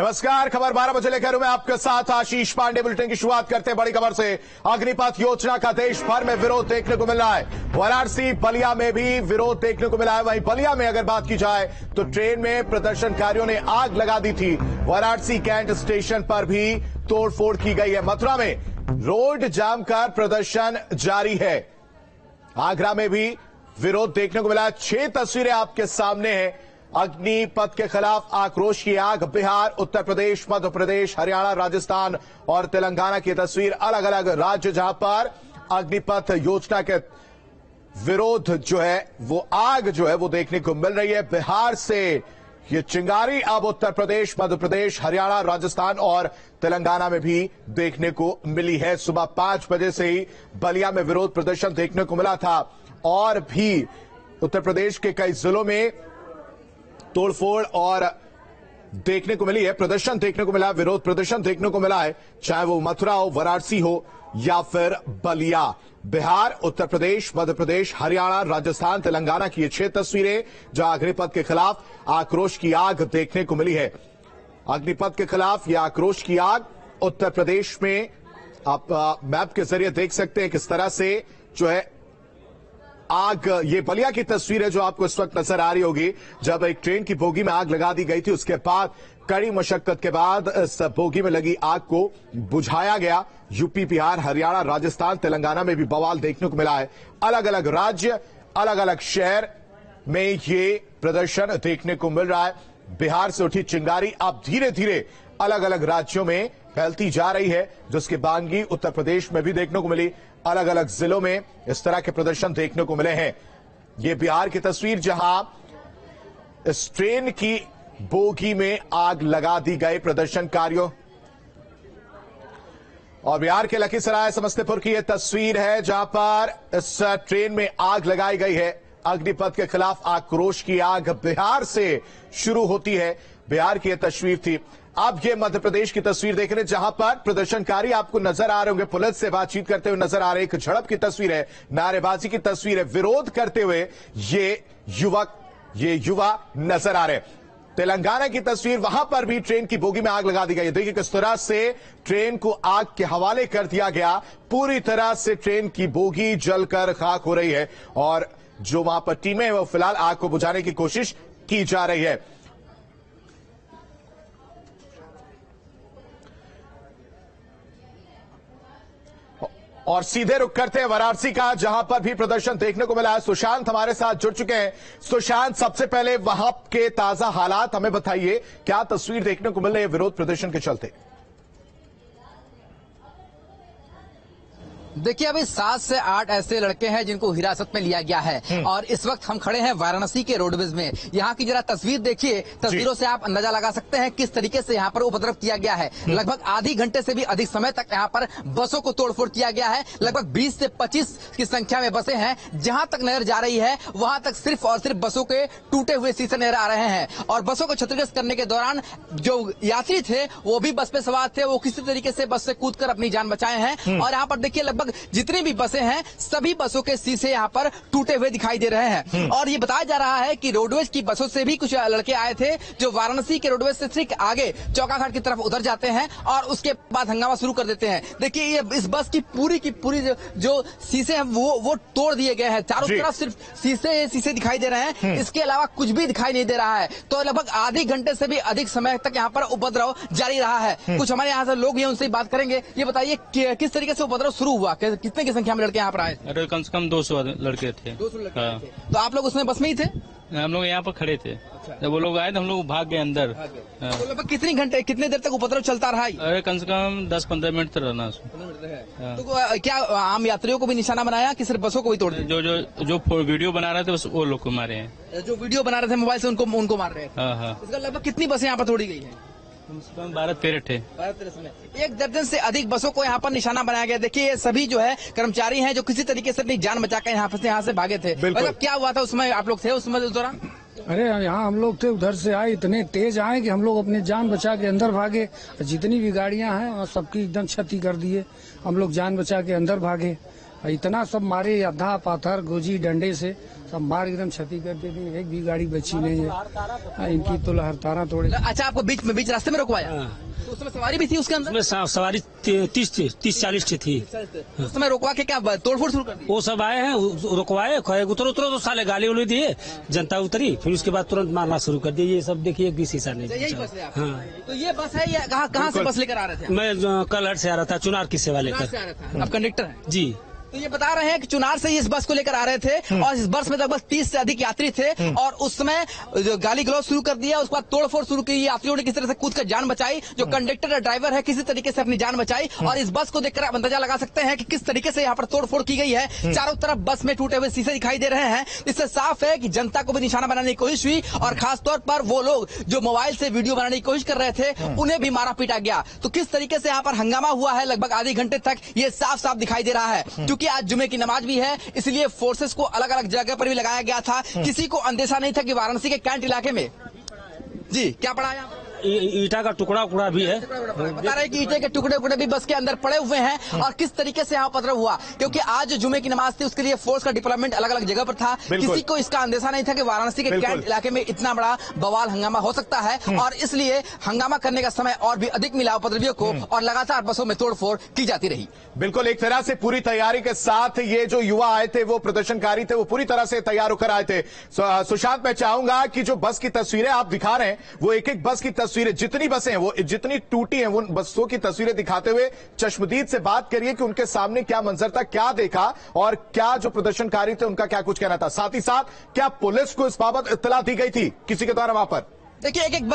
नमस्कार, खबर 12 बजे लेकर मैं आपके साथ आशीष पांडे। बुलेटिन की शुरुआत करते हैं बड़ी खबर से। अग्निपथ योजना का देश भर में विरोध देखने को मिल रहा है। वाराणसी बलिया में भी विरोध देखने को मिला है। वहीं बलिया में अगर बात की जाए तो ट्रेन में प्रदर्शनकारियों ने आग लगा दी थी। वाराणसी कैंट स्टेशन पर भी तोड़फोड़ की गई है। मथुरा में रोड जाम कर प्रदर्शन जारी है। आगरा में भी विरोध देखने को मिला। 6 तस्वीरें आपके सामने हैं। अग्निपथ के खिलाफ आक्रोश की आग। बिहार, उत्तर प्रदेश, मध्य प्रदेश, हरियाणा, राजस्थान और तेलंगाना की तस्वीर। अलग अलग राज्य जहां पर अग्निपथ योजना के विरोध जो है वो आग जो है वो देखने को मिल रही है। बिहार से ये चिंगारी अब उत्तर प्रदेश, मध्य प्रदेश, हरियाणा, राजस्थान और तेलंगाना में भी देखने को मिली है। सुबह 5 बजे से ही बलिया में विरोध प्रदर्शन देखने को मिला था और भी उत्तर प्रदेश के कई जिलों में तोड़फोड़ और देखने को मिली है। प्रदर्शन देखने को मिला, विरोध प्रदर्शन देखने को मिला है, चाहे वो मथुरा हो, वाराणसी हो या फिर बलिया। बिहार, उत्तर प्रदेश, मध्य प्रदेश, हरियाणा, राजस्थान, तेलंगाना की ये 6 तस्वीरें जहां अग्निपथ के खिलाफ आक्रोश की आग देखने को मिली है। अग्निपथ के खिलाफ यह आक्रोश की आग उत्तर प्रदेश में आप मैप के जरिए देख सकते हैं किस तरह से जो है आग। ये बलिया की तस्वीर है जो आपको इस वक्त नजर आ रही होगी। जब एक ट्रेन की बोगी में आग लगा दी गई थी, उसके बाद कड़ी मशक्कत के बाद इस बोगी में लगी आग को बुझाया गया। यूपी, बिहार, हरियाणा, राजस्थान, तेलंगाना में भी बवाल देखने को मिला है। अलग अलग राज्य, अलग अलग शहर में ये प्रदर्शन देखने को मिल रहा है। बिहार से उठी चिंगारी अब धीरे धीरे अलग अलग राज्यों में फैलती जा रही है, जिसकी बानगी उत्तर प्रदेश में भी देखने को मिली। अलग अलग जिलों में इस तरह के प्रदर्शन देखने को मिले हैं। ये बिहार की तस्वीर जहां इस ट्रेन की बोगी में आग लगा दी गई प्रदर्शनकारियों। और बिहार के लखीसराय समस्तीपुर की यह तस्वीर है जहां पर इस ट्रेन में आग लगाई गई है। अग्निपथ के खिलाफ आक्रोश की आग बिहार से शुरू होती है। बिहार की यह तस्वीर थी। अब ये मध्य प्रदेश की तस्वीर देख रहे हैं जहां पर प्रदर्शनकारी आपको नजर आ रहे होंगे, पुलिस से बातचीत करते हुए नजर आ रहे हैं। एक झड़प की तस्वीर है, नारेबाजी की तस्वीर है, विरोध करते हुए ये युवा नजर आ रहे हैं। तेलंगाना की तस्वीर, वहां पर भी ट्रेन की बोगी में आग लगा दी गई है। देखिए किस तरह से ट्रेन को आग के हवाले कर दिया गया। पूरी तरह से ट्रेन की बोगी जलकर खाक हो रही है और जो वहां पर टीमें हैं वो फिलहाल आग को बुझाने की कोशिश की जा रही है। और सीधे रुक करते हैं वाराणसी का, जहां पर भी प्रदर्शन देखने को मिला है। सुशांत हमारे साथ जुड़ चुके हैं। सुशांत, सबसे पहले वहां के ताजा हालात हमें बताइए, क्या तस्वीर देखने को मिल रही है विरोध प्रदर्शन के चलते? देखिए, अभी 7 से 8 ऐसे लड़के हैं जिनको हिरासत में लिया गया है और इस वक्त हम खड़े हैं वाराणसी के रोडवेज में। यहाँ की जरा तस्वीर देखिए, तस्वीरों से आप अंदाजा लगा सकते हैं किस तरीके से यहाँ पर उपद्रव किया गया है। लगभग आधी घंटे से भी अधिक समय तक यहाँ पर बसों को तोड़फोड़ किया गया है। लगभग 20 से 25 की संख्या में बसें हैं। जहां तक नजर जा रही है वहां तक सिर्फ और सिर्फ बसों के टूटे हुए शीशे नजर आ रहे हैं और बसों को क्षतिग्रस्त करने के दौरान जो यात्री थे वो भी बस पे सवार थे, वो किसी तरीके से बस से कूद कर अपनी जान बचाए हैं। और यहाँ पर देखिए, लगभग जितनी भी बसें हैं सभी बसों के शीशे यहाँ पर टूटे हुए दिखाई दे रहे हैं। और ये बताया जा रहा है कि रोडवेज की बसों से भी कुछ लड़के आए थे जो वाराणसी के रोडवेज से ठीक आगे चौकाघाट की तरफ उधर जाते हैं और उसके बाद हंगामा शुरू कर देते हैं। देखिए, ये इस बस की पूरी जो शीशे हैं वो तोड़ दिए गए हैं। चारों तरफ सिर्फ शीशे दिखाई दे रहे हैं, इसके अलावा कुछ भी दिखाई नहीं दे रहा है। तो लगभग आधे घंटे से भी अधिक समय तक यहाँ पर उपद्रव जारी रहा है। कुछ हमारे यहाँ से लोग हैं, उनसे बात करेंगे। ये बताइए किस तरीके से उपद्रव शुरू हुआ, कितने की संख्या में लड़के यहाँ पर आए? अरे कम से कम 200 लड़के थे। 200 लड़के थे। तो आप लोग उसमें बस में ही थे? हम लोग यहाँ पर खड़े थे। जब वो लोग आए तो हम लोग भाग गए अंदर। तो लगभग कितने देर तक उपद्रव चलता रहा? अरे कम से कम 10-15 मिनट तक रहना। तो क्या आम यात्रियों को भी निशाना बनाया कि सिर्फ बसों को भी तोड़ दिया? जो वीडियो बना रहे थे वो लोग को मारे हैं। जो वीडियो बना रहे थे मोबाइल से उनको मार रहे हैं। इसका लगभग कितनी बसें यहाँ पर तोड़ी गई है? कम से कम 12-13 थे। 1 दर्जन से अधिक बसों को यहाँ पर निशाना बनाया गया। देखिए, ये सभी जो है कर्मचारी हैं जो किसी तरीके से अपनी जान बचाकर यहाँ से भागे थे। मतलब क्या हुआ था उसमें? आप लोग थे उस दौरान? अरे यहाँ हम लोग थे, उधर से आए, इतने तेज आए कि हम लोग अपनी जान बचा के अंदर भागे। जितनी भी गाड़ियां हैं और सबकी एकदम क्षति कर दिए। हम लोग जान बचा के अंदर भागे। इतना सब मारे, आधा पाथर गोजी डंडे से सब मार एकदम क्षति कर देती, एक भी गाड़ी बची नहीं है। इनकी तो हरतारा तोड़े। अच्छा, आपको बीच रास्ते में रुकवाया? तो उस समय सवारी भी थी उसके अंदर? उसमें सवारी 30-40 थी। उस समय रुकवा के क्या तोड़फोड़ शुरू कर दी? वो सब आए हैं, रुकवाए, उतरो तो साले गाली उली दिए, जनता उतरी, फिर उसके बाद तुरंत मारना शुरू कर दिया। ये सब देखिए, एक भी शीशा नहीं। यही बस है आपकी? हाँ। तो ये बस है, या कहाँ से बस लेकर आ रहे थे? मैं कलहट से आ रहा था, चुनार की सेवा लेकर। आप कंडक्टर हैं? जी। तो ये बता रहे हैं कि चुनार से इस बस को लेकर आ रहे थे और इस बस में लगभग 30 से अधिक यात्री थे और उस समय जो गाली गलौज शुरू कर दिया, उसके बाद तोड़फोड़ शुरू की। यात्रियों ने किस तरह से कूद कर जान बचाई, जो कंडक्टर और ड्राइवर है किसी तरीके से अपनी जान बचाई। और इस बस को देखकर आप अंदाजा लगा सकते हैं कि किस तरीके से यहाँ पर तोड़फोड़ की गई है। चारों तरफ बस में टूटे हुए शीशे दिखाई दे रहे हैं। इससे साफ है कि जनता को भी निशाना बनाने की कोशिश हुई और खासतौर पर वो लोग जो मोबाइल से वीडियो बनाने की कोशिश कर रहे थे उन्हें भी मारा पीटा गया। तो किस तरीके से यहाँ पर हंगामा हुआ है लगभग आधे घंटे तक, ये साफ साफ दिखाई दे रहा है। क्योंकि आज जुमे की नमाज भी है, इसलिए फोर्सेस को अलग अलग जगह पर भी लगाया गया था। किसी को अंदेशा नहीं था कि वाराणसी के कैंट इलाके में जी क्या पड़ा यहाँ पर? ईटा का टुकड़ा भी है। बता रहे कि ईटे के टुकड़े भी बस के अंदर पड़े हुए हैं और किस तरीके से यहाँ उपद्रव हुआ, क्योंकि आज जुमे की नमाज थी, उसके लिए फोर्स का डिप्लॉयमेंट अलग अलग जगह पर था। किसी को इसका अंदेशा नहीं था कि वाराणसी के कैंट इलाके में इतना बड़ा बवाल हंगामा हो सकता है और इसलिए हंगामा करने का समय और भी अधिक मिला उपद्रवियों को और लगातार बसों में तोड़फोड़ की जाती रही। बिल्कुल, एक तरह से पूरी तैयारी के साथ ये जो युवा आए थे, वो प्रदर्शनकारी थे, वो पूरी तरह से तैयार होकर आए थे। सुशांत, मैं चाहूंगा कि जो बस की तस्वीरें आप दिखा रहे हैं, वो एक एक बस की तस्वीरें, जितनी बसें वो जितनी टूटी हैं, वो बसों की तस्वीरें दिखाते हुए चश्मदीद से बात करिए कि उनके सामने क्या मंजर था, क्या देखा और क्या जो प्रदर्शनकारी थे उनका क्या कुछ कहना था। साथ ही साथ क्या पुलिस को इस बाबत इत्तला दी गई थी किसी के द्वारा वहां पर? देखिए एक एक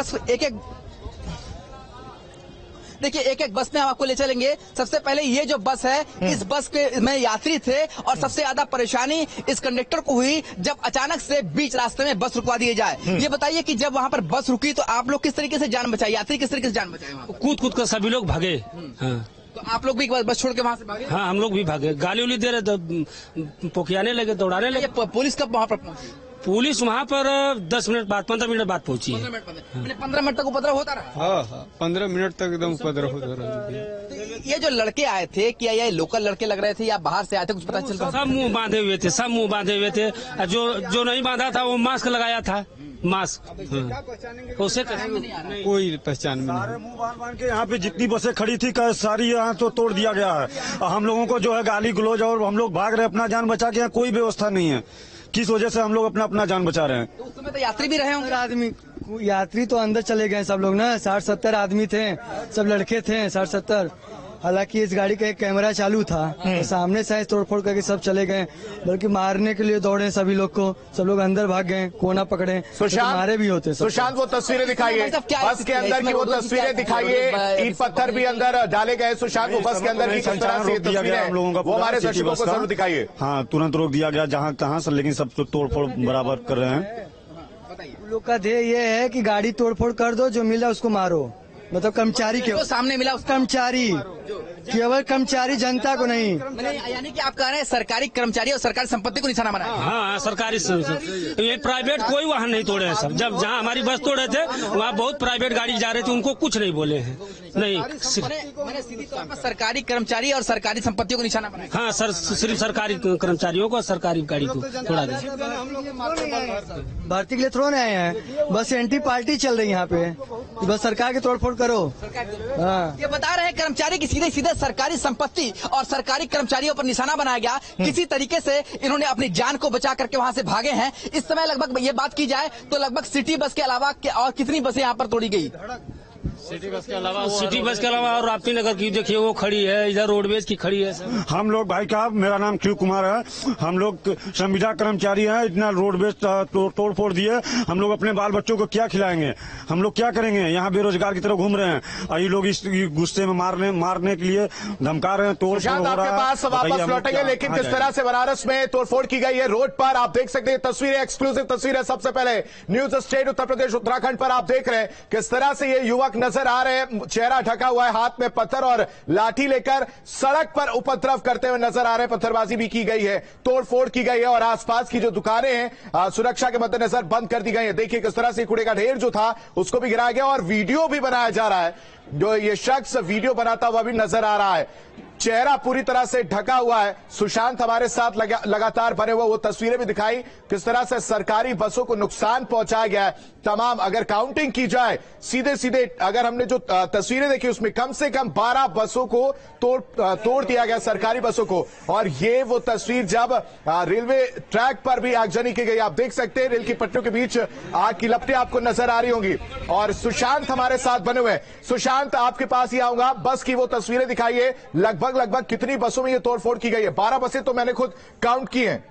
बस में हम आपको ले चलेंगे। सबसे पहले ये जो बस है, इस बस के में यात्री थे और सबसे ज्यादा परेशानी इस कंडक्टर को हुई जब अचानक से बीच रास्ते में बस रुकवा दिए जाए। ये बताइए कि जब वहां पर बस रुकी तो आप लोग किस तरीके से जान बचाई, यात्री किस तरीके से जान बचाए? कूद कर सभी लोग भागे। हाँ। तो आप लोग भी बस छोड़ के वहां से भागे? हाँ, हम लोग भी भागे, गाली उली दे रहे तो पोखियाने लगे, दौड़ाने लगे। पुलिस कब वहां पर पहुंची? पुलिस वहाँ पर 10 मिनट बाद, 15 मिनट बाद पहुंची है। 15 मिनट तक उपद्रव होता रहा? हाँ, 15 मिनट तक एकदम उपद्रव होता रहा। ये जो लड़के आए थे, क्या ये लोकल लड़के लग रहे थे या बाहर से आए थे, कुछ पता चल रहा? सब मुंह बांधे हुए थे, सब मुंह बांधे हुए थे। जो नहीं बांधा था वो मास्क लगाया था, मास्क। उसे कोई पहचान में नहीं। मुंह बांध के यहाँ पे जितनी बसें खड़ी थी सारी यहाँ तो तोड़ दिया गया है। हम लोगों को जो है गाली गलौज और हम लोग भाग रहे हैं अपना जान बचा के। यहाँ कोई व्यवस्था नहीं है, किस वजह से हम लोग अपना जान बचा रहे हैं। तो उस समय तो यात्री भी रहे होंगे? आदमी यात्री तो अंदर चले गए सब लोग ना, 60-70 आदमी थे, सब लड़के थे 60-70। हालांकि इस गाड़ी का एक कैमरा चालू था तो सामने से तोड़फोड़ करके सब चले गए, बल्कि मारने के लिए दौड़े सभी लोग को, सब लोग अंदर भाग गए, कोना पकड़े। सुशांत, मारे भी होते। सुशांत वो तस्वीरें दिखाइए, बस के अंदर की वो तस्वीरें दिखाइए। ईट पत्थर भी अंदर डाले गए। सुशांत, वो बस के अंदर की किस तरह से तस्वीरें हम लोगों का वो हमारे दर्शकों को जरूर दिखाइए। हाँ, तुरंत रोक दिया गया जहाँ तहाँ से, लेकिन सब तोड़फोड़ बराबर कर रहे हैं। लोग का ध्येय ये है कि गाड़ी तोड़फोड़ कर दो, जो मिला उसको मारो। मतलब कर्मचारी के सामने मिला उस कर्मचारी, केवल कर्मचारी, जनता को नहीं। यानी कि आप कह रहे हैं सरकारी कर्मचारी और सरकारी संपत्ति को निशाना बनाया? हाँ, सरकारी ये प्राइवेट कोई वाहन नहीं तोड़े हैं सब। जब जहाँ हमारी बस तोड़े थे वहाँ बहुत प्राइवेट गाड़ी जा रही थी, उनको कुछ नहीं बोले हैं। नहीं, मैंने सीधी तौर पर सरकारी कर्मचारी और सरकारी संपत्तियों को निशाना बनाया। हाँ सर, सिर्फ सरकारी कर्मचारियों को, सरकारी गाड़ी को तोड़ा गया। भर्ती के लिए थोड़ा आए हैं, बस एंटी पार्टी चल रही है यहाँ पे, बस सरकार की तोड़फोड़ करो। हाँ। ये बता रहे हैं कर्मचारी की सीधे सीधे सरकारी संपत्ति और सरकारी कर्मचारियों पर निशाना बनाया गया। किसी तरीके से इन्होंने अपनी जान को बचा करके वहां से भागे हैं। इस समय लगभग ये बात की जाए तो लगभग सिटी बस के अलावा और कितनी बसें यहाँ पर तोड़ी गई? सिटी बस के अलावा और राप्ती नगर की देखिए वो खड़ी है, इधर रोडवेज की खड़ी है। हम लोग, भाई साहब मेरा नाम शिव कुमार है, हम लोग संविदा कर्मचारी हैं। इतना रोडवेज तोड़ फोड़ दिए, हम लोग अपने बाल बच्चों को क्या खिलाएंगे, हम लोग क्या करेंगे? यहाँ बेरोजगार की तरह घूम रहे हैं और ये लोग इस गुस्से में मारने के लिए धमका रहे हैं। तोड़ फोड़ आपके पास वापस लौटेंगे, लेकिन किस तरह से बनारस में तोड़फोड़ की गई है रोड पर, आप देख सकते हैं तस्वीरें, एक्सक्लूसिव तस्वीरें। सबसे पहले न्यूज स्टेट उत्तर प्रदेश उत्तराखंड पर आप देख रहे हैं किस तरह से ये युवक नजर आ रहे हैं, चेहरा ढका हुआ है, हाथ में पत्थर और लाठी लेकर सड़क पर उपद्रव करते हुए नजर आ रहे हैं। पत्थरबाजी भी की गई है, तोड़फोड़ की गई है और आसपास की जो दुकानें हैं सुरक्षा के मद्देनजर बंद कर दी गई है। देखिए किस तरह से कूड़े का ढेर जो था उसको भी गिराया गया और वीडियो भी बनाया जा रहा है। जो ये शख्स वीडियो बनाता हुआ भी नजर आ रहा है। चेहरा पूरी तरह से ढका हुआ है। सुशांत हमारे साथ लगातार बने हुए, वो तस्वीरें भी दिखाई किस तरह से सरकारी बसों को नुकसान पहुंचाया गया है। तमाम अगर काउंटिंग की जाए सीधे सीधे अगर हमने जो तस्वीरें देखी उसमें कम से कम 12 बसों को तोड़ दिया गया, सरकारी बसों को। और ये वो तस्वीर जब रेलवे ट्रैक पर भी आगजनी की गई। आप देख सकते हैं रेल की पटरियों के बीच आग की लपटें आपको नजर आ रही होंगी। और सुशांत हमारे साथ बने हुए हैं। सुशांत, आपके पास ही आऊंगा, बस की वो तस्वीरें दिखाइए। लगभग कितनी बसों में ये तोड़फोड़ की गई है? 12 बसें तो मैंने खुद काउंट की हैं।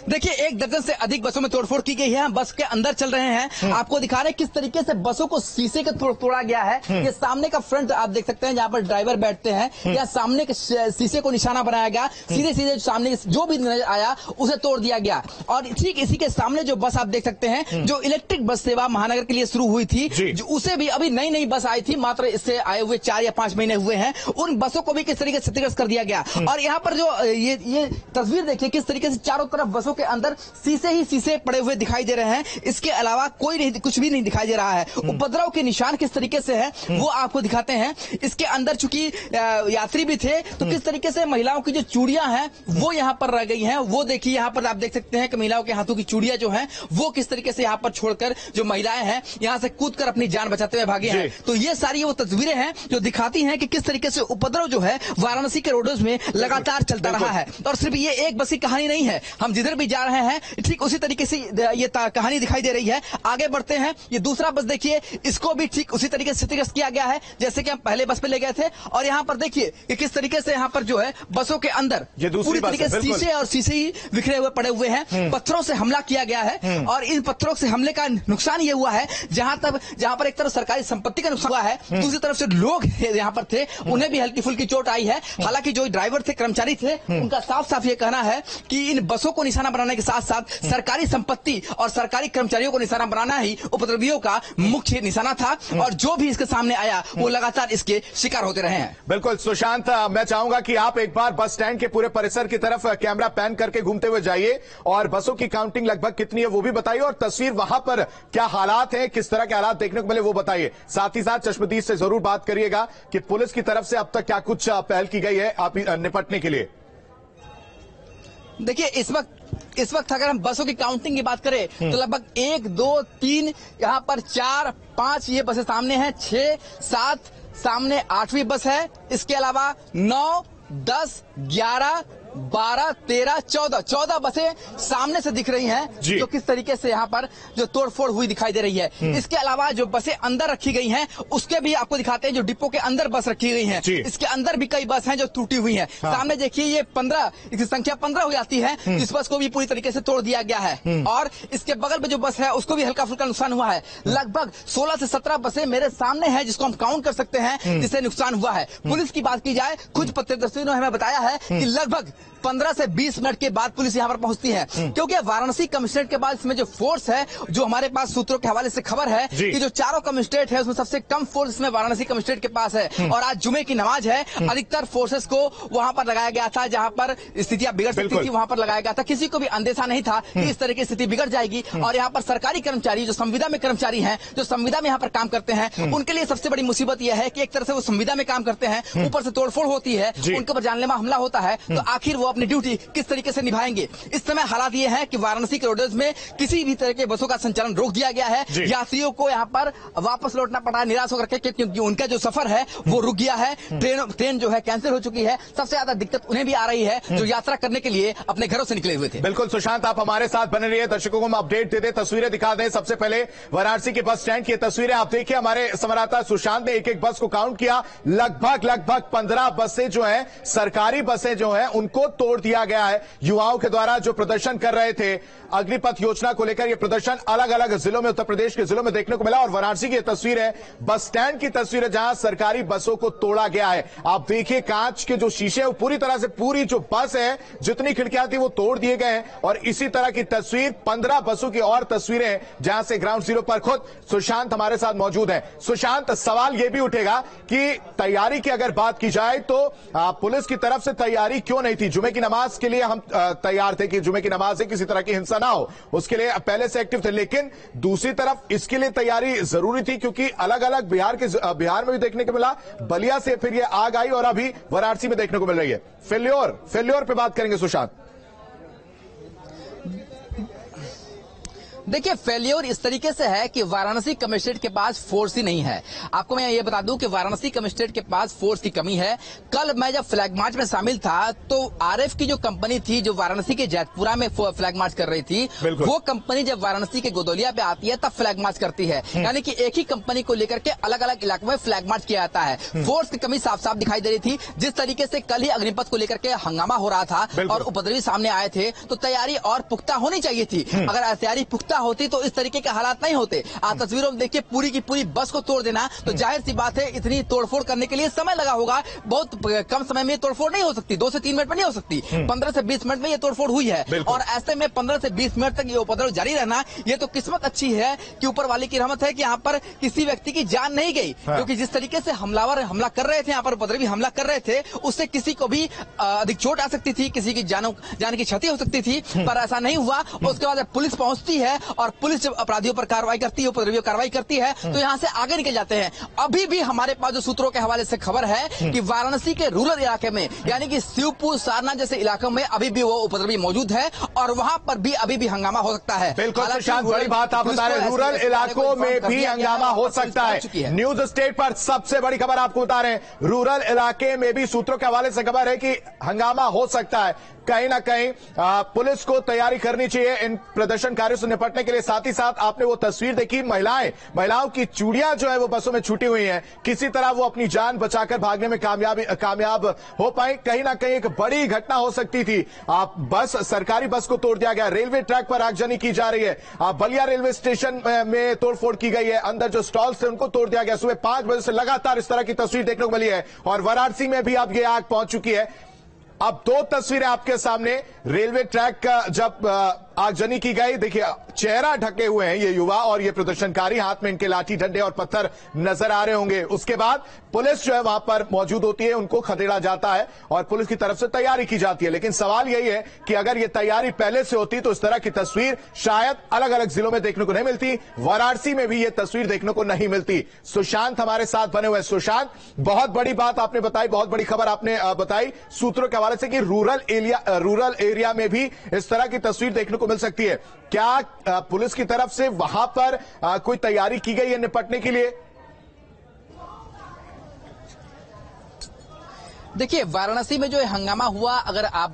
देखिए 1 दर्जन से अधिक बसों में तोड़फोड़ की गई है। हम बस के अंदर चल रहे हैं, आपको दिखा रहे हैं किस तरीके से बसों को शीशे के तोड़ा गया है। ये सामने का फ्रंट आप देख सकते हैं जहां पर ड्राइवर बैठते हैं, या सामने के शीशे को निशाना बनाया गया, सीधे सीधे सामने जो भी नजर आया उसे तोड़ दिया गया। और ठीक इसी के सामने जो बस आप देख सकते हैं, जो इलेक्ट्रिक बस सेवा महानगर के लिए शुरू हुई थी, उसे भी अभी नई बस आई थी, मात्र इससे आए हुए 4 या 5 महीने हुए हैं, उन बसों को भी किस तरीके से क्षतिग्रस्त कर दिया गया। और यहाँ पर जो ये तस्वीर देखिए किस तरीके से चारों तरफ बसों के अंदर शीशे पड़े हुए दिखाई दे रहे हैं। इसके अलावा कुछ भी नहीं दिखाई दे रहा है। उपद्रव के निशान किस तरीके से है वो आपको दिखाते हैं। इसके अंदर चूंकि यात्री भी थे, तो किस तरीके से महिलाओं की जो चूड़ियां हैं वो यहां पर रह गई हैं। वो देखिए यहां पर आप देख सकते हैं कि महिलाओं के हाथों की चूड़ियां जो हैं वो किस तरीके से यहां पर छोड़कर जो महिलाएं हैं यहां से कूदकर अपनी जान बचाते हुए भागे हैं। तो ये सारी वो तस्वीरें हैं जो दिखाती हैं कि किस तरीके से उपद्रव जो है वाराणसी के रोडों में लगातार चलता रहा है। और सिर्फ ये एक बस की कहानी नहीं है, हम जिधर भी जा रहे हैं ठीक उसी तरीके से ये कहानी दिखाई दे रही है। आगे बढ़ते हैं, ये दूसरा बस देखिए, इसको भी ठीक उसी तरीके से क्षतिग्रस्त किया गया है जैसे कि हम पहले बस पे ले गए थे। और यहाँ पर देखिए कि किस तरीके से यहाँ पर जो है बसों के अंदर पूरी तरीके से शीशे ही बिखरे हुए पड़े हुए हैं। पत्थरों से हमला किया गया है और इन पत्थरों से हमले का नुकसान ये हुआ है जहां पर एक तरफ सरकारी संपत्ति का नुकसान हुआ है, दूसरी तरफ से लोग यहाँ पर थे, उन्हें भी हल्की फुल्की चोट आई है। हालांकि जो ड्राइवर थे, कर्मचारी थे, उनका साफ ये कहना है कि इन बसों को निशाना बनाने के साथ साथ सरकारी संपत्ति और सरकारी कर्मचारियों को निशाना बनाना ही उपद्रवियों का मुख्य निशाना था। और जो भी इसके सामने आया वो लगातार इसके शिकार होते रहे हैं। बिल्कुल सुशांत, मैं चाहूंगा कि आप एक बार बस स्टैंड के पूरे परिसर की तरफ कैमरा पैन करके घूमते हुए जाइए और बसों की काउंटिंग लगभग कितनी है वो भी बताइए, और तस्वीर वहां पर क्या हालात हैं, किस तरह के हालात देखने को मिले वो बताइए। साथ ही साथ चश्मदीद से जरूर बात करिएगा कि पुलिस की तरफ से अब तक क्या कुछ पहल की गई है आप निपटने के लिए। देखिए इस वक्त अगर हम बसों की काउंटिंग की बात करें तो लगभग 1, 2, 3, यहाँ पर 4, 5 ये बसें सामने हैं, 6, 7 सामने 8वीं बस है। इसके अलावा 9, 10, 11, 12, 13, 14 बसें सामने से दिख रही हैं जो किस तरीके से यहाँ पर जो तोड़फोड़ हुई दिखाई दे रही है। इसके अलावा जो बसें अंदर रखी गई हैं उसके भी आपको दिखाते हैं, जो डिपो के अंदर बस रखी गई हैं इसके अंदर भी कई बस हैं जो टूटी हुई हैं। सामने देखिए ये 15 इसकी संख्या 15 हो जाती है, जिस बस को भी पूरी तरीके से तोड़ दिया गया है। और इसके बगल में जो बस है उसको भी हल्का फुल्का नुकसान हुआ है। लगभग 16 से 17 बसें मेरे सामने है जिसको हम काउंट कर सकते हैं जिससे नुकसान हुआ है। पुलिस की बात की जाए, खुद प्रत्यक्षदर्शियों ने हमें बताया है कि लगभग 15 से 20 मिनट के बाद पुलिस यहां पर पहुंचती है, क्योंकि वाराणसी कमिश्नरेट के बाद इसमें जो फोर्स है, जो हमारे पास सूत्रों के हवाले से खबर है कि जो चारों कमिश्नरेट है उसमें सबसे कम फोर्स इसमें वाराणसी कमिश्नरेट के पास है। और आज जुमे की नमाज है, अधिकतर फोर्सेस को वहां पर लगाया गया था जहां पर स्थितियां बिगड़ सकती थी, वहां पर लगाया गया था। किसी को भी अंदेशा नहीं था कि इस तरह की स्थिति बिगड़ जाएगी। और यहाँ पर सरकारी कर्मचारी जो संविदा में कर्मचारी हैं, जो संविदा में यहाँ पर काम करते हैं, उनके लिए सबसे बड़ी मुसीबत यह है कि एक तरह से वो संविदा में काम करते हैं, ऊपर से तोड़फोड़ होती है, उनके ऊपर जानलेवा हमला होता है, तो आखिर वो अपनी ड्यूटी किस तरीके से निभाएंगे। इस समय हालात ये है कि वाराणसी के रोडवेज में किसी भी तरह के बसों का संचालन रोक दिया गया है। यात्रियों को यहाँ पर वापस लौटना पड़ा है निराश होकर के, क्योंकि उनका जो सफर है वो रुक गया है। ट्रेन जो है कैंसिल हो चुकी है। सबसे ज्यादा दिक्कत उन्हें भी आ रही है जो यात्रा करने के लिए अपने घरों से निकले हुए थे। बिल्कुल सुशांत, आप हमारे साथ बने रहिए, दर्शकों को हम अपडेट दे दें, तस्वीरें दिखा दें। सबसे पहले वाराणसी के बस स्टैंड की तस्वीरें आप देखिए। हमारे संवाददाता सुशांत ने एक बस को काउंट किया, लगभग 15 बसें जो है, सरकारी बसें जो है उनको तोड़ दिया गया है। युवाओं के द्वारा जो प्रदर्शन कर रहे थे अग्निपथ योजना को लेकर, यह प्रदर्शन अलग अलग जिलों में, उत्तर प्रदेश के जिलों में देखने को मिला। और वाराणसी की तस्वीर है, बस स्टैंड की तस्वीर है जहां सरकारी बसों को तोड़ा गया है। आप देखिए कांच के जो शीशे हैं पूरी तरह से, पूरी जो बस है जितनी खिड़कियां थी वो तोड़ दिए गए हैं। और इसी तरह की तस्वीर 15 बसों की और तस्वीरें जहां से ग्राउंड जीरो पर खुद सुशांत हमारे साथ मौजूद है। सुशांत, सवाल यह भी उठेगा कि तैयारी की अगर बात की जाए तो पुलिस की तरफ से तैयारी क्यों नहीं थी? थी। जुमे की नमाज के लिए हम तैयार थे कि जुमे की नमाज है, किसी तरह की हिंसा ना हो, उसके लिए पहले से एक्टिव थे। लेकिन दूसरी तरफ इसके लिए तैयारी जरूरी थी, क्योंकि अलग अलग बिहार में भी देखने को मिला, बलिया से फिर ये आग आई और अभी वाराणसी में देखने को मिल रही है। फेल्योर पे बात करेंगे सुशांत। देखिए, फेल्योर इस तरीके से है कि वाराणसी कमिश्नरेट के पास फोर्स ही नहीं है। आपको मैं ये बता दूं कि वाराणसी कमिश्नरेट के पास फोर्स की कमी है। कल मैं जब फ्लैग मार्च में शामिल था तो आरएफ की जो कंपनी थी, जो वाराणसी के जैतपुरा में फ्लैग मार्च कर रही थी, वो कंपनी जब वाराणसी के गोदौलिया पे आती है तब फ्लैग मार्च करती है। यानी कि एक ही कंपनी को लेकर के अलग अलग इलाकों में फ्लैग मार्च किया जाता है। फोर्स की कमी साफ साफ दिखाई दे रही थी। जिस तरीके से कल ही अग्निपथ को लेकर के हंगामा हो रहा था और उपद्रवी सामने आए थे, तो तैयारी और पुख्ता होनी चाहिए थी। अगर तैयारी पुख्ता होती तो इस तरीके के हालात नहीं होते। आज तस्वीरों में देखिए, पूरी की पूरी बस को तोड़ देना, तो जाहिर सी बात है इतनी तोड़फोड़ करने के लिए समय लगा होगा। बहुत कम समय में तोड़फोड़ नहीं हो सकती, 2 से 3 मिनट में नहीं हो सकती, 15 से 20 मिनट में ये तोड़फोड़ हुई है। और ऐसे में 15 से 20 मिनट तक ये उपद्रव जारी रहना, ये तो किस्मत अच्छी है कि ऊपर वाले की रहमत है कि यहाँ पर किसी व्यक्ति की जान नहीं गई। क्योंकि जिस तरीके से हमलावर हमला कर रहे थे, यहाँ पर उपद्रवी हमला कर रहे थे, उससे किसी को भी अधिक चोट आ सकती थी, किसी की जान की क्षति हो सकती थी, पर ऐसा नहीं हुआ। उसके बाद पुलिस पहुंचती है और पुलिस जब अपराधियों पर कार्रवाई करती है, उपद्रवियों कार्रवाई करती है, तो यहाँ से आगे निकल जाते हैं। अभी भी हमारे पास जो सूत्रों के हवाले से खबर है कि वाराणसी के रूरल इलाके में, यानी कि शिवपुर, सारनाथ जैसे इलाकों में अभी भी वो उपद्रवी मौजूद है और वहां पर भी अभी भी हंगामा हो सकता है। बिल्कुल सुशांत, बड़ी बात आप बता रहे हैं, रूरल इलाकों में भी हंगामा हो सकता है। न्यूज स्टेट पर सबसे बड़ी खबर आपको बता रहे हैं, रूरल इलाके में भी सूत्रों के हवाले से खबर है कि हंगामा हो सकता है। कहीं ना कहीं पुलिस को तैयारी करनी चाहिए इन प्रदर्शनकारियों से निपटने के लिए। साथ ही साथ आपने वो तस्वीर देखी, महिलाओं की चूड़ियां जो है वो बसों में छूटी हुई हैं, किसी तरह वो अपनी जान बचाकर भागने में कामयाब हो पाए। कहीं ना कहीं एक बड़ी घटना हो सकती थी। सरकारी बस को तोड़ दिया गया, रेलवे ट्रैक पर आगजनी की जा रही है, बलिया रेलवे स्टेशन में तोड़फोड़ की गई है, अंदर जो स्टॉल्स थे उनको तोड़ दिया गया। सुबह 5 बजे से लगातार इस तरह की तस्वीर देखने को मिली है और वाराणसी में भी अब ये आग पहुंच चुकी है। अब 2 तस्वीरें आपके सामने, रेलवे ट्रैक का जब आगजनी की गई, देखिए चेहरा ढके हुए हैं ये युवा और ये प्रदर्शनकारी, हाथ में इनके लाठी डंडे और पत्थर नजर आ रहे होंगे। उसके बाद पुलिस जो है वहां पर मौजूद होती है, उनको खदेड़ा जाता है और पुलिस की तरफ से तैयारी की जाती है। लेकिन सवाल यही है कि अगर ये तैयारी पहले से होती तो इस तरह की तस्वीर शायद अलग अलग जिलों में देखने को नहीं मिलती, वाराणसी में भी ये तस्वीर देखने को नहीं मिलती। सुशांत हमारे साथ बने हुए। सुशांत, बहुत बड़ी बात आपने बताई, बहुत बड़ी खबर आपने बताई सूत्रों के हवाले से कि रूरल एरिया में भी इस तरह की तस्वीर देखने को मिल सकती है। क्या पुलिस की तरफ से वहां पर कोई तैयारी की गई है निपटने के लिए? देखिए, वाराणसी में जो हंगामा हुआ, अगर आप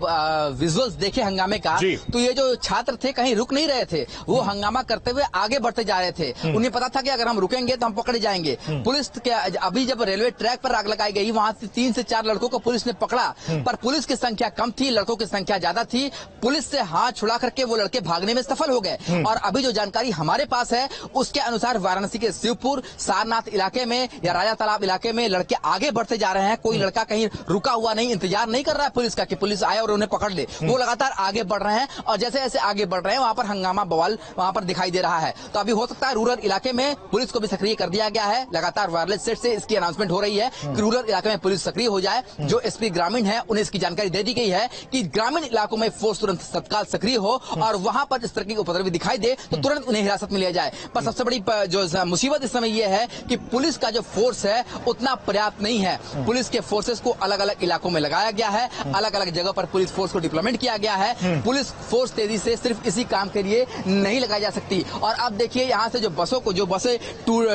विजुअल्स देखें हंगामे का, तो ये जो छात्र थे कहीं रुक नहीं रहे थे, वो हंगामा करते हुए आगे बढ़ते जा रहे थे। उन्हें पता था कि अगर हम रुकेंगे तो हम पकड़े जाएंगे। पुलिस के अभी जब रेलवे ट्रैक पर आग लगाई गई, वहां से 3 से 4 लड़कों को पुलिस ने पकड़ा, पर पुलिस की संख्या कम थी, लड़कों की संख्या ज्यादा थी। पुलिस से हाथ छुड़ा करके वो लड़के भागने में सफल हो गए। और अभी जो जानकारी हमारे पास है उसके अनुसार वाराणसी के शिवपुर, सारनाथ इलाके में या राजा तालाब इलाके में लड़के आगे बढ़ते जा रहे हैं। कोई लड़का कहीं रुका हुआ नहीं, इंतजार नहीं कर रहा है पुलिस का कि पुलिस आए और उन्हें पकड़ ले। वो लगातार आगे बढ़ रहे हैं और जैसे जैसे आगे बढ़ रहे हैं वहां पर हंगामा बवाल वहां पर दिखाई दे रहा है। तो अभी हो सकता है रूरल इलाके में पुलिस को भी सक्रिय कर दिया गया है। लगातार वायरलेस सेट से इसकी अनाउंसमेंट हो रही है कि रूरल इलाके में पुलिस सक्रिय हो जाए। जो एसपी ग्रामीण है उन्हें इसकी जानकारी दे दी गई है कि ग्रामीण इलाकों में फोर्स तुरंत तत्काल सक्रिय हो और वहां पर इस तरह की उपद्रवी दिखाई दे तो तुरंत उन्हें हिरासत में लिया जाए। पर सबसे बड़ी जो मुसीबत इस समय यह है कि पुलिस का जो फोर्स है उतना पर्याप्त नहीं है। पुलिस के फोर्सेस को अलग अलग इलाकों में लगाया गया है, अलग अलग जगह पर पुलिस फोर्स को डिप्लॉयमेंट किया गया है। पुलिस फोर्स तेजी से सिर्फ इसी काम के लिए नहीं लगाई जा सकती। और अब देखिए यहाँ से जो बसें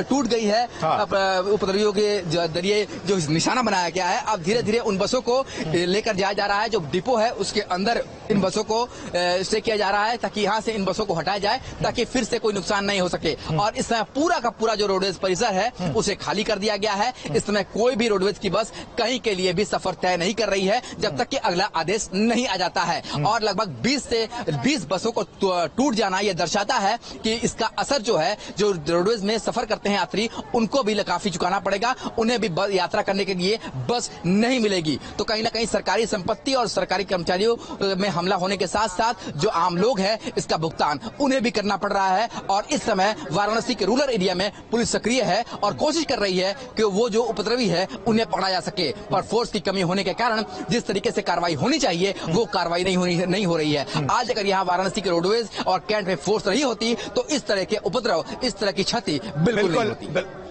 टूट गई है, उपद्रवियों के जरिए जो निशाना बनाया गया है, अब धीरे धीरे उन बसों को लेकर जाया जा रहा है। जो डिपो है उसके अंदर इन बसों को स्टे किया जा रहा है ताकि यहाँ से इन बसों को हटाया जाए ताकि फिर से कोई नुकसान नहीं हो सके। और इस समय पूरा का पूरा जो रोडवेज परिसर है उसे खाली कर दिया गया है। इस समय कोई भी रोडवेज की बस कहीं के लिए भी सफर तय नहीं कर रही है जब तक कि अगला आदेश नहीं आ जाता है। और लगभग 20 से 20 बसों को टूट जाना यह दर्शाता है कि इसका असर जो है, जो रोडवेज में सफर करते हैं यात्री, उनको भी काफी चुकाना पड़ेगा। उन्हें भी यात्रा करने के लिए बस नहीं मिलेगी। तो कहीं ना कहीं सरकारी संपत्ति और सरकारी कर्मचारियों में हमला होने के साथ साथ जो आम लोग हैं इसका भुगतान उन्हें भी करना पड़ रहा है। और इस समय वाराणसी के रूरल एरिया में पुलिस सक्रिय है और कोशिश कर रही है कि वो जो उपद्रवी है उन्हें पकड़ा जा सके। पर फोर्स की कमी होने के कारण जिस तरीके से कार्रवाई होनी चाहिए वो कार्रवाई नहीं हो रही है। आज अगर यहाँ वाराणसी के रोडवेज और कैंट में फोर्स नहीं होती तो इस तरह के उपद्रव, इस तरह की क्षति बिल्कुल नहीं होती।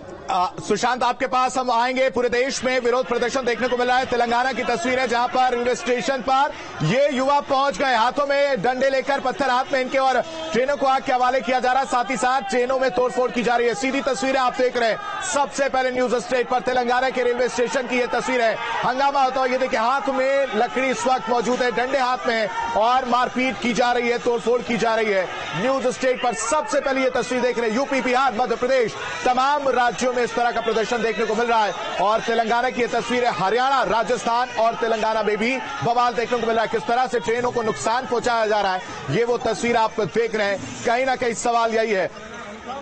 सुशांत, आपके पास हम आएंगे। पूरे देश में विरोध प्रदर्शन देखने को मिल रहा है। तेलंगाना की तस्वीर है जहां पर रेलवे स्टेशन पर ये युवा पहुंच गए, हाथों में डंडे लेकर, पत्थर हाथ में इनके, और ट्रेनों को आग के हवाले किया जा रहा है। साथ ही साथ ट्रेनों में तोड़फोड़ की जा रही है। सीधी तस्वीरें आप देख रहे हैं। सबसे पहले न्यूज स्टेट पर तेलंगाना के रेलवे स्टेशन की यह तस्वीर है। हंगामा होता हुआ ये देखिए, हाथ में लकड़ी इस वक्त मौजूद है, डंडे हाथ में, और मारपीट की जा रही है, तोड़फोड़ की जा रही है। न्यूज स्टेट पर सबसे पहले ये तस्वीर देख रहे हैं। यूपी, बिहार, मध्य प्रदेश, तमाम राज्यों में इस तरह का प्रदर्शन देखने को मिल रहा है। और तेलंगाना की यह तस्वीर है। हरियाणा, राजस्थान और तेलंगाना में भी बवाल देखने को मिल रहा है। किस तरह से ट्रेनों को नुकसान पहुंचाया जा रहा है, ये वो तस्वीर आप देख रहे हैं। कहीं ना कहीं सवाल यही है।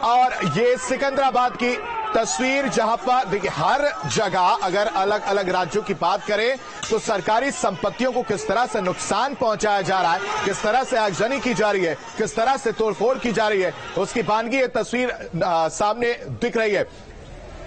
और ये सिकंदराबाद की तस्वीर, जहां पर देखिए हर जगह अगर अलग अलग राज्यों की बात करें तो सरकारी संपत्तियों को किस तरह से नुकसान पहुंचाया जा रहा है, किस तरह से आगजनी की जा रही है, किस तरह से तोड़फोड़ की जा रही है, उसकी बानगी ये तस्वीर सामने दिख रही है।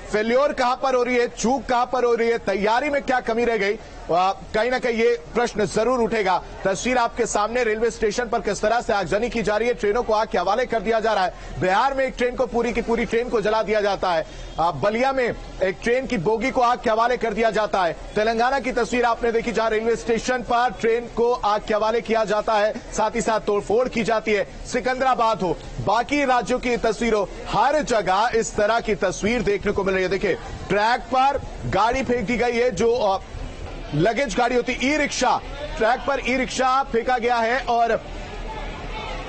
फेल्योर कहां पर हो रही है, चूक कहां पर हो रही है, तैयारी में क्या कमी रह गई, कहीं ना कहीं ये प्रश्न जरूर उठेगा। तस्वीर आपके सामने, रेलवे स्टेशन पर किस तरह से आगजनी की जा रही है, ट्रेनों को आग के हवाले कर दिया जा रहा है। बिहार में एक ट्रेन को, पूरी की पूरी ट्रेन को जला दिया जाता है। बलिया में एक ट्रेन की बोगी को आग के हवाले कर दिया जाता है। तेलंगाना की तस्वीर आपने देखी जहां रेलवे स्टेशन पर ट्रेन को आग के हवाले किया जाता है, साथ ही साथ तोड़फोड़ की जाती है। सिकंदराबाद हो, बाकी राज्यों की तस्वीर हो, हर जगह इस तरह की तस्वीर देखने को मिल रही है। देखिए, ट्रैक पर गाड़ी फेंक दी गई है, जो लगेज गाड़ी होती, ई रिक्शा, ट्रैक पर ई रिक्शा फेंका गया है और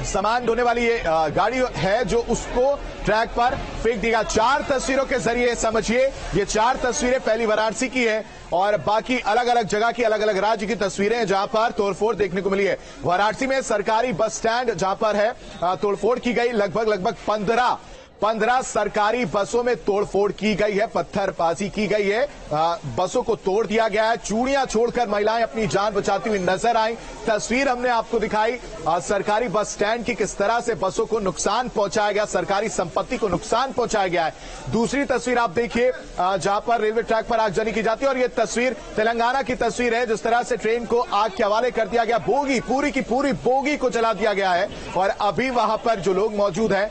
सामान ढोने वाली ये गाड़ी है जो उसको ट्रैक पर फेंक दिया। 4 तस्वीरों के जरिए समझिए, ये 4 तस्वीरें पहली वाराणसी की है और बाकी अलग अलग जगह की, अलग अलग राज्य की तस्वीरें जहां पर तोड़फोड़ देखने को मिली है। वाराणसी में सरकारी बस स्टैंड जहां पर है, तोड़फोड़ की गई। लगभग 15 सरकारी बसों में तोड़फोड़ की गई है, पत्थरबाजी की गई है, बसों को तोड़ दिया गया है। चूड़ियां छोड़कर महिलाएं अपनी जान बचाती हुई नजर आई। तस्वीर हमने आपको दिखाई सरकारी बस स्टैंड की, किस तरह से बसों को नुकसान पहुंचाया गया, सरकारी संपत्ति को नुकसान पहुंचाया गया है। दूसरी तस्वीर आप देखिए जहां पर रेलवे ट्रैक पर आगजनी की जाती है, और यह तस्वीर तेलंगाना की तस्वीर है, जिस तरह से ट्रेन को आग के हवाले कर दिया गया। बोगी, पूरी की पूरी बोगी को जला दिया गया है। और अभी वहां पर जो लोग मौजूद हैं,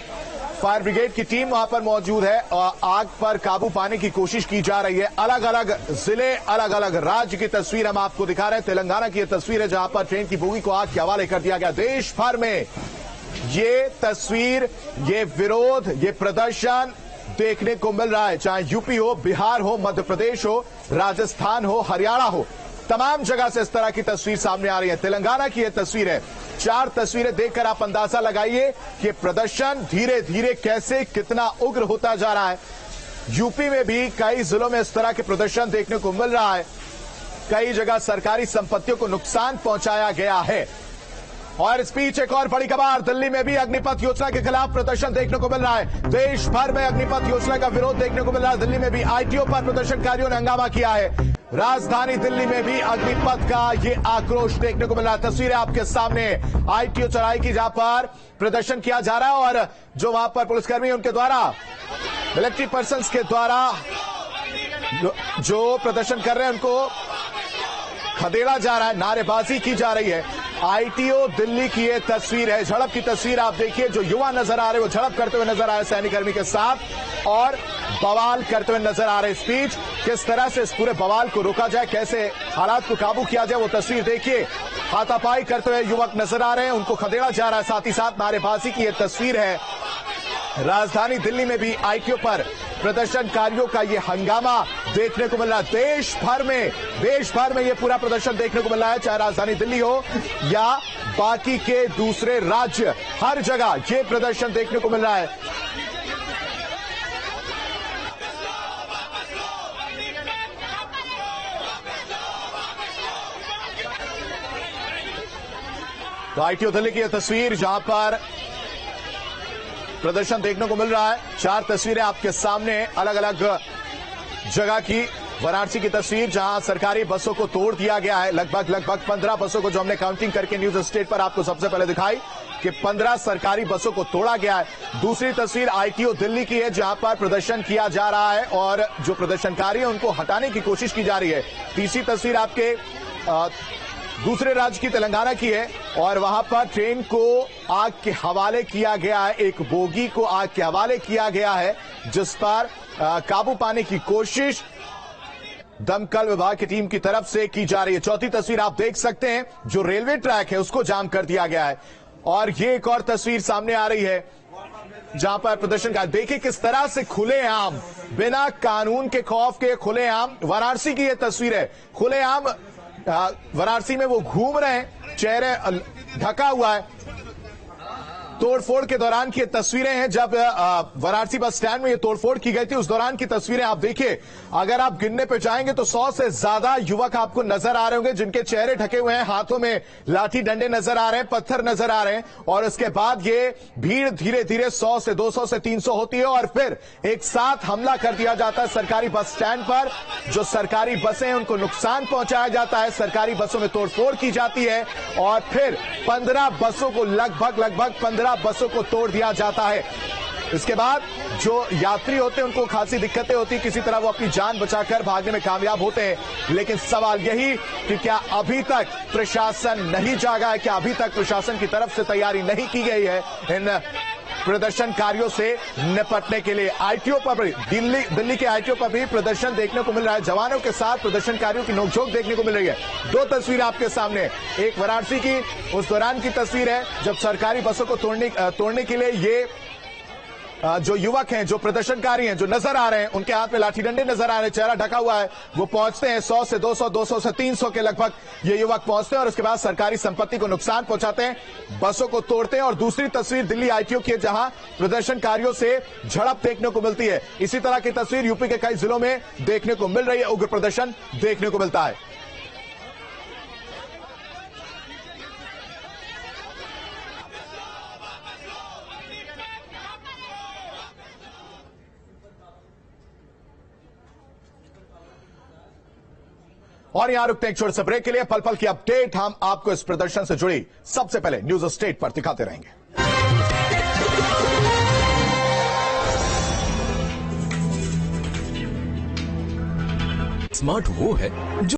फायर ब्रिगेड की टीम वहां पर मौजूद है और आग पर काबू पाने की कोशिश की जा रही है। अलग अलग जिले, अलग अलग राज्य की तस्वीर हम आपको दिखा रहे हैं। तेलंगाना की यह तस्वीर है जहां पर ट्रेन की बोगी को आग के हवाले कर दिया गया। देश भर में ये तस्वीर, ये विरोध, ये प्रदर्शन देखने को मिल रहा है, चाहे यूपी हो, बिहार हो, मध्य प्रदेश हो, राजस्थान हो, हरियाणा हो, तमाम जगह से इस तरह की तस्वीर सामने आ रही है। तेलंगाना की यह तस्वीर है। 4 तस्वीरें देखकर आप अंदाजा लगाइए कि प्रदर्शन धीरे धीरे कैसे, कितना उग्र होता जा रहा है। यूपी में भी कई जिलों में इस तरह के प्रदर्शन देखने को मिल रहा है। कई जगह सरकारी संपत्तियों को नुकसान पहुंचाया गया है। और इस बीच एक और बड़ी खबर, दिल्ली में भी अग्निपथ योजना के खिलाफ प्रदर्शन देखने को मिल रहा है। देश भर में अग्निपथ योजना का विरोध देखने को मिल रहा है। दिल्ली में भी आईटीओ पर प्रदर्शनकारियों ने हंगामा किया है। राजधानी दिल्ली में भी अग्निपथ का ये आक्रोश देखने को मिल रहा है। तस्वीरें आपके सामने, आईटीओ चौराहे की, जहां पर प्रदर्शन किया जा रहा है और जो वहां पर पुलिसकर्मी उनके द्वारा, इलेक्टेड पर्संस के द्वारा जो प्रदर्शन कर रहे हैं उनको खदेड़ा जा रहा है, नारेबाजी की जा रही है। आईटीओ दिल्ली की ये तस्वीर है, झड़प की तस्वीर आप देखिए। जो युवा नजर आ रहे हैं वो झड़प करते हुए नजर आ रहे हैं सैनिककर्मी के साथ और बवाल करते हुए नजर आ रहे हैं। इस बीच किस तरह से इस पूरे बवाल को रोका जाए, कैसे हालात को काबू किया जाए, वो तस्वीर देखिए। हाथापाई करते हुए युवक नजर आ रहे हैं, उनको खदेड़ा जा रहा है, साथ ही साथ नारेबाजी की ये तस्वीर है। राजधानी दिल्ली में भी आईटीओ पर प्रदर्शनकारियों का ये हंगामा देखने को मिल रहा है। देश भर में ये पूरा प्रदर्शन देखने को मिल रहा है, चाहे राजधानी दिल्ली हो या बाकी के दूसरे राज्य, हर जगह ये प्रदर्शन देखने को मिल रहा है। तो आईटीओ दिल्ली की यह तस्वीर जहां पर प्रदर्शन देखने को मिल रहा है। 4 तस्वीरें आपके सामने, अलग अलग जगह की। वाराणसी की तस्वीर जहां सरकारी बसों को तोड़ दिया गया है। लगभग 15 बसों को जो हमने काउंटिंग करके न्यूज स्टेट पर आपको सबसे पहले दिखाई, कि 15 सरकारी बसों को तोड़ा गया है। दूसरी तस्वीर आईटीओ दिल्ली की है, जहां पर प्रदर्शन किया जा रहा है और जो प्रदर्शनकारी हैं उनको हटाने की कोशिश की जा रही है। तीसरी तस्वीर आपके दूसरे राज्य की तेलंगाना की है और वहां पर ट्रेन को आग के हवाले किया गया है, एक बोगी को आग के हवाले किया गया है, जिस पर काबू पाने की कोशिश दमकल विभाग की टीम की तरफ से की जा रही है। चौथी तस्वीर आप देख सकते हैं, जो रेलवे ट्रैक है उसको जाम कर दिया गया है और ये एक और तस्वीर सामने आ रही है जहां पर प्रदर्शन का देखिए किस तरह से खुलेआम, बिना कानून के खौफ के खुलेआम, वाराणसी की ये तस्वीर है, खुलेआम वाराणसी में वो घूम रहे हैं, चेहरे ढका हुआ है। तोड़फोड़ के दौरान की तस्वीरें हैं, जब वाराणसी बस स्टैंड में ये तोड़फोड़ की गई थी उस दौरान की तस्वीरें आप देखिए। अगर आप गिनने पे जाएंगे तो 100 से ज्यादा युवक आपको नजर आ रहे होंगे, जिनके चेहरे ढके हुए हैं, हाथों में लाठी डंडे नजर आ रहे हैं, पत्थर नजर आ रहे हैं और उसके बाद ये भीड़ धीरे धीरे 100 से 200 से 300 होती है और फिर एक साथ हमला कर दिया जाता है सरकारी बस स्टैंड पर। जो सरकारी बसें हैं उनको नुकसान पहुंचाया जाता है, सरकारी बसों में तोड़फोड़ की जाती है और फिर 15 बसों को लगभग 15 बसों को तोड़ दिया जाता है। इसके बाद जो यात्री होते हैं उनको खासी दिक्कतें होती, किसी तरह वो अपनी जान बचाकर भागने में कामयाब होते हैं। लेकिन सवाल यही कि क्या अभी तक प्रशासन नहीं जागा है, क्या अभी तक प्रशासन की तरफ से तैयारी नहीं की गई है इन प्रदर्शनकारियों से निपटने के लिए। आईटीओ पर भी दिल्ली के आईटीओ पर भी प्रदर्शन देखने को मिल रहा है, जवानों के साथ प्रदर्शनकारियों की नोकझोंक देखने को मिल रही है। दो तस्वीर आपके सामने, एक वाराणसी की उस दौरान की तस्वीर है जब सरकारी बसों को तोड़ने के लिए ये जो युवक हैं, जो प्रदर्शनकारी हैं, जो नजर आ रहे हैं, उनके हाथ में लाठी डंडे नजर आ रहे हैं, चेहरा ढका हुआ है, वो पहुंचते हैं 100 से 200, 200 से 300 के लगभग ये युवक पहुंचते हैं और उसके बाद सरकारी संपत्ति को नुकसान पहुंचाते हैं, बसों को तोड़ते हैं। और दूसरी तस्वीर दिल्ली आईटीओ की है, जहां प्रदर्शनकारियों से झड़प देखने को मिलती है। इसी तरह की तस्वीर यूपी के कई जिलों में देखने को मिल रही है, उग्र प्रदर्शन देखने को मिलता है। और यहां रुकते हैं एक छोटे से ब्रेक के लिए। पल पल की अपडेट हम आपको इस प्रदर्शन से जुड़ी सबसे पहले न्यूज स्टेट पर दिखाते रहेंगे। स्मार्ट वो है जो